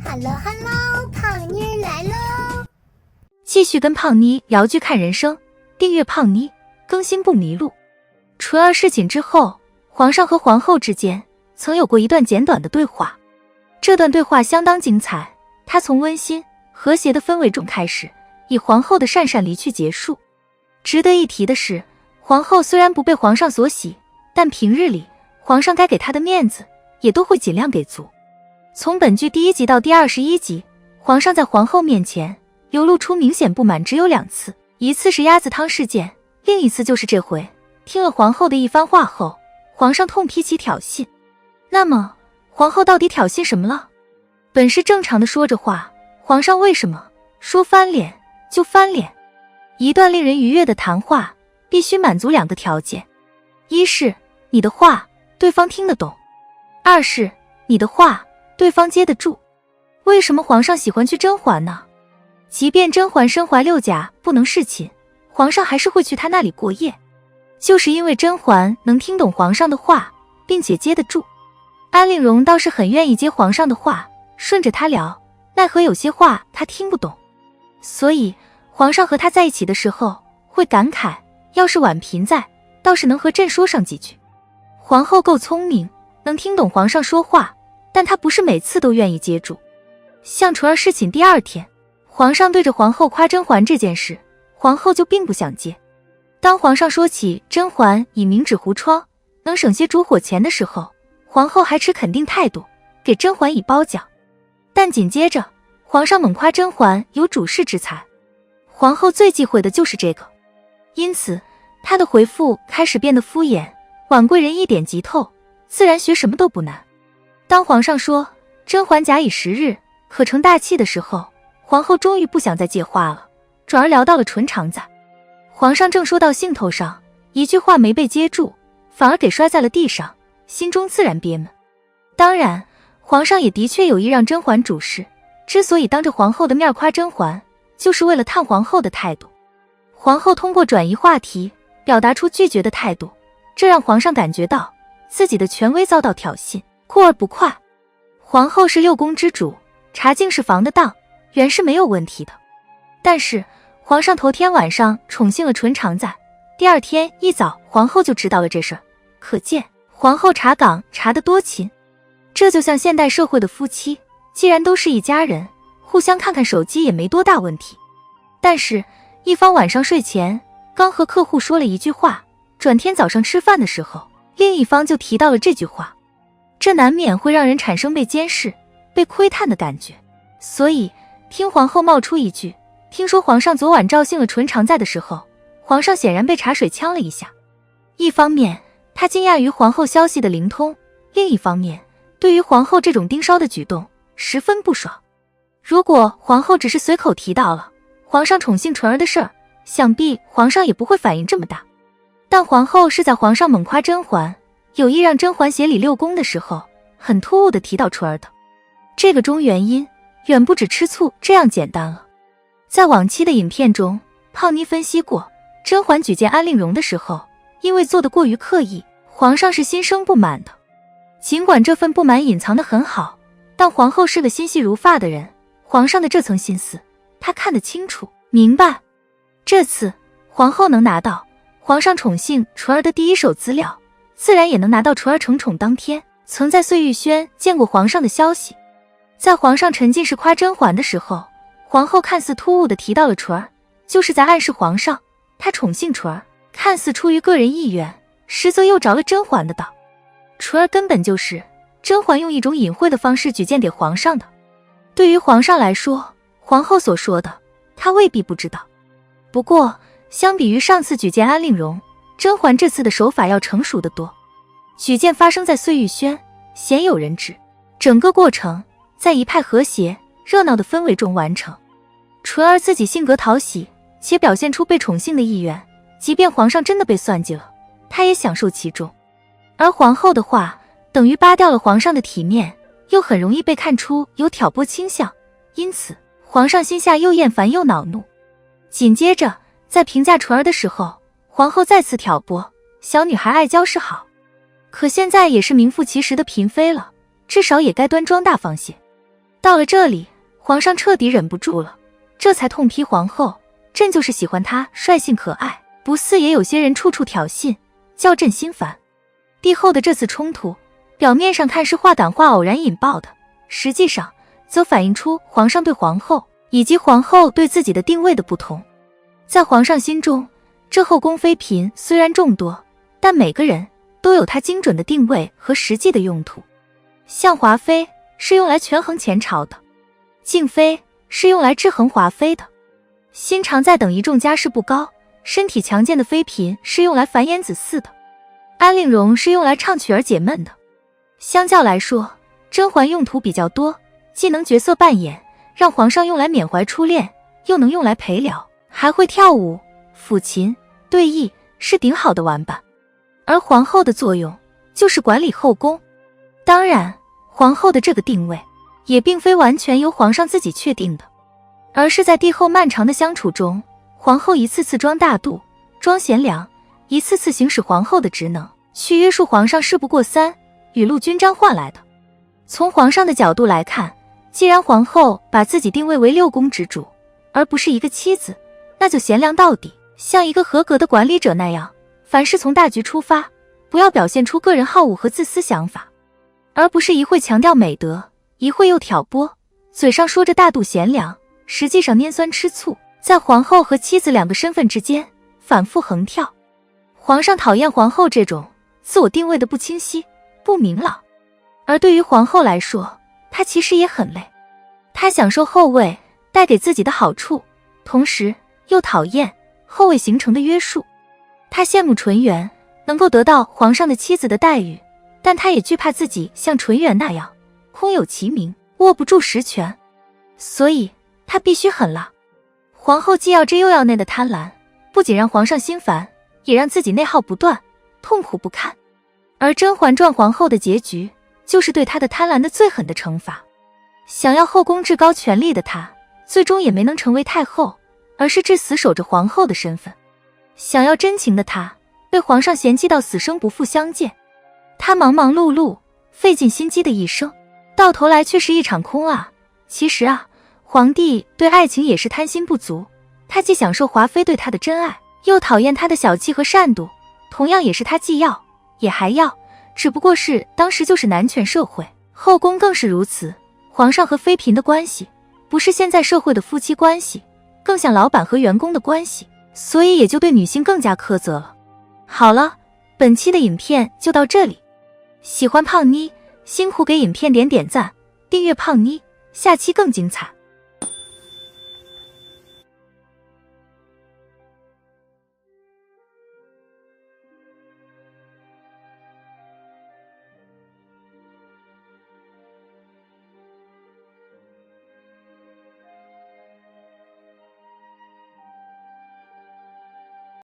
Hello Hello， 胖妮儿来喽！继续跟胖妮聊剧看人生，订阅胖妮，更新不迷路。纯儿侍寝之后，皇上和皇后之间曾有过一段简短的对话。这段对话相当精彩，它从温馨和谐的氛围中开始，以皇后的讪讪离去结束。值得一提的是，皇后虽然不被皇上所喜，但平日里皇上该给她的面子也都会尽量给足。从本剧第1集到第21集，皇上在皇后面前流露出明显不满只有2次，一次是鸭子汤事件，另一次就是这回。听了皇后的一番话后，皇上痛批其挑衅。那么皇后到底挑衅什么了？本是正常的说着话，皇上为什么说翻脸就翻脸？一段令人愉悦的谈话必须满足2个条件：一是你的话对方听得懂，二是你的话对方接得住。为什么皇上喜欢去甄嬛呢？即便甄嬛身怀6甲不能侍寝，皇上还是会去她那里过夜，就是因为甄嬛能听懂皇上的话，并且接得住。安陵容倒是很愿意接皇上的话，顺着他聊，奈何有些话他听不懂，所以皇上和他在一起的时候会感慨，要是婉嫔在，倒是能和朕说上几句。皇后够聪明，能听懂皇上说话，但她不是每次都愿意接住。像纯儿侍寝第2天，皇上对着皇后夸甄嬛这件事，皇后就并不想接。当皇上说起甄嬛以明纸糊窗能省些烛火钱的时候，皇后还持肯定态度，给甄嬛以褒奖。但紧接着皇上猛夸甄嬛有主事之才，皇后最忌讳的就是这个，因此她的回复开始变得敷衍，婉贵人一点即透，自然学什么都不难。当皇上说甄嬛假以时日可成大器的时候，皇后终于不想再接话了，转而聊到了纯常在。皇上正说到兴头上，一句话没被接住，反而给摔在了地上，心中自然憋闷。当然皇上也的确有意让甄嬛主事，之所以当着皇后的面夸甄嬛，就是为了探皇后的态度。皇后通过转移话题表达出拒绝的态度，这让皇上感觉到自己的权威遭到挑衅，哭而不快。皇后是6宫之主，查净室房的当原是没有问题的，但是皇上头天晚上宠幸了纯常在，第2天一早皇后就知道了这事儿，可见皇后查岗查得多勤。这就像现代社会的夫妻，既然都是一家人，互相看看手机也没多大问题。但是一方晚上睡前刚和客户说了一句话，转天早上吃饭的时候，另一方就提到了这句话，这难免会让人产生被监视、被窥探的感觉。所以听皇后冒出一句听说皇上昨晚照幸了纯常在的时候，皇上显然被茶水呛了一下。一方面他惊讶于皇后消息的灵通，另一方面对于皇后这种盯梢的举动十分不爽。如果皇后只是随口提到了皇上宠幸纯儿的事儿，想必皇上也不会反应这么大。但皇后是在皇上猛夸甄嬛，有意让甄嬛协理6宫的时候，很突兀地提到纯儿的。这个中原因远不止吃醋这样简单了。在往期的影片中，胖妮分析过，甄嬛举荐安陵容的时候，因为做得过于刻意，皇上是心生不满的。尽管这份不满隐藏得很好，但皇后是个心细如发的人，皇上的这层心思她看得清楚明白。这次皇后能拿到皇上宠幸纯儿的第1手资料，自然也能拿到纯儿承宠当天曾在碎玉轩见过皇上的消息。在皇上沉浸式夸甄嬛的时候，皇后看似突兀地提到了纯儿，就是在暗示皇上她宠幸纯儿看似出于个人意愿，实则又着了甄嬛的道。纯儿根本就是甄嬛用一种隐晦的方式举荐给皇上的。对于皇上来说，皇后所说的他未必不知道。不过相比于上次举荐安陵容，甄嬛这次的手法要成熟得多。举荐发生在碎玉轩，鲜有人知，整个过程在一派和谐热闹的氛围中完成。纯儿自己性格讨喜，且表现出被宠幸的意愿，即便皇上真的被算计了，她也享受其中。而皇后的话等于扒掉了皇上的体面，又很容易被看出有挑拨倾向，因此皇上心下又厌烦又恼怒。紧接着在评价纯儿的时候，皇后再次挑拨小女孩爱娇是好，可现在也是名副其实的嫔妃了，至少也该端庄大方些。到了这里，皇上彻底忍不住了，这才痛批皇后，朕就是喜欢她率性可爱，不似也有些人处处挑衅，叫朕心烦。帝后的这次冲突，表面上看是话赶话偶然引爆的，实际上则反映出皇上对皇后以及皇后对自己的定位的不同。在皇上心中，这后宫妃嫔虽然众多，但每个人都有他精准的定位和实际的用途。像华妃是用来权衡前朝的，静妃是用来制衡华妃的，心常在等一众家世不高、身体强健的妃嫔是用来繁衍子嗣的，安令荣是用来唱曲儿解闷的。相较来说，甄嬛用途比较多，既能角色扮演，让皇上用来缅怀初恋，又能用来陪聊，还会跳舞、抚琴、对弈，是顶好的玩伴。而皇后的作用就是管理后宫。当然，皇后的这个定位也并非完全由皇上自己确定的，而是在帝后漫长的相处中，皇后一次次装大度、装贤良，一次次行使皇后的职能，去约束皇上事不过三，雨露均沾换来的。从皇上的角度来看，既然皇后把自己定位为六宫之主，而不是一个妻子，那就贤良到底，像一个合格的管理者那样，凡事从大局出发，不要表现出个人好恶和自私想法，而不是一会强调美德，一会又挑拨，嘴上说着大度贤良，实际上拈酸吃醋，在皇后和妻子两个身份之间反复横跳。皇上讨厌皇后这种自我定位的不清晰、不明朗，而对于皇后来说，她其实也很累。她享受后位带给自己的好处，同时又讨厌后位形成的约束。她羡慕纯元能够得到皇上的妻子的待遇，但她也惧怕自己像纯元那样空有其名，握不住实权，所以她必须狠辣。皇后既要这又要那的贪婪，不仅让皇上心烦，也让自己内耗不断，痛苦不堪。而《甄嬛传》皇后的结局，就是对她的贪婪的最狠的惩罚。想要后宫至高权力的她，最终也没能成为太后，而是至死守着皇后的身份。想要真情的她，被皇上嫌弃到死生不复相见。她忙忙碌碌，费尽心机的一生，到头来却是一场空啊！其实啊，皇帝对爱情也是贪心不足，他既享受华妃对他的真爱，又讨厌他的小气和善妒，同样也是他既要也还要，只不过是当时就是男权社会，后宫更是如此。皇上和妃嫔的关系不是现在社会的夫妻关系，更像老板和员工的关系，所以也就对女性更加苛责了。好了，本期的影片就到这里，喜欢胖妮辛苦给影片点赞，订阅胖妮，下期更精彩。